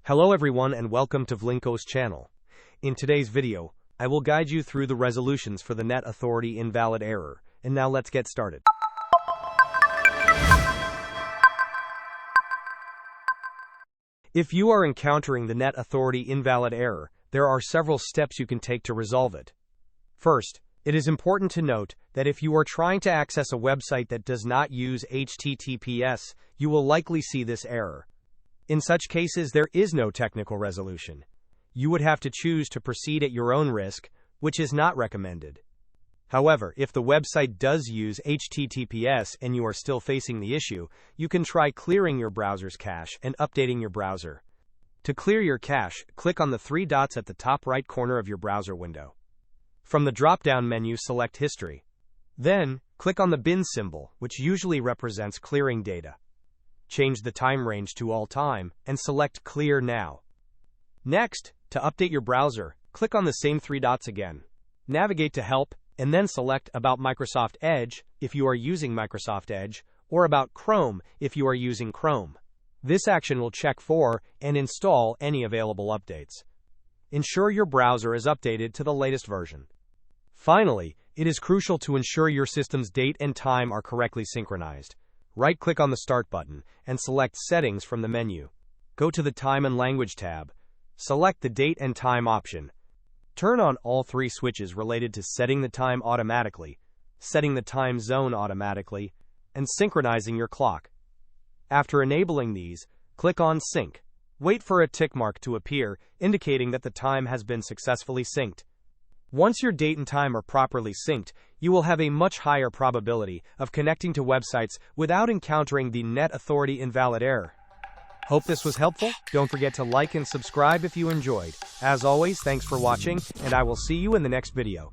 Hello everyone and welcome to Vlinko's channel. In today's video, I will guide you through the resolutions for the Net Authority invalid error. And now let's get started. If you are encountering the Net Authority invalid error, there are several steps you can take to resolve it. First, it is important to note that if you are trying to access a website that does not use HTTPS, you will likely see this error. In such cases, there is no technical resolution. You would have to choose to proceed at your own risk, which is not recommended. However, if the website does use HTTPS and you are still facing the issue, you can try clearing your browser's cache and updating your browser. To clear your cache, click on the three dots at the top right corner of your browser window. From the drop-down menu, select History. Then, click on the bin symbol, which usually represents clearing data. Change the time range to all time, and select Clear Now. Next, to update your browser, click on the same three dots again. Navigate to Help, and then select About Microsoft Edge, if you are using Microsoft Edge, or About Chrome, if you are using Chrome. This action will check for and install any available updates. Ensure your browser is updated to the latest version. Finally, it is crucial to ensure your system's date and time are correctly synchronized. Right-click on the Start button and select Settings from the menu. Go to the Time and Language tab. Select the Date and Time option. Turn on all three switches related to setting the time automatically, setting the time zone automatically, and synchronizing your clock. After enabling these, click on Sync. Wait for a tick mark to appear, indicating that the time has been successfully synced. Once your date and time are properly synced, you will have a much higher probability of connecting to websites without encountering the Net Authority invalid error. Hope this was helpful. Don't forget to like and subscribe if you enjoyed. As always, thanks for watching, and I will see you in the next video.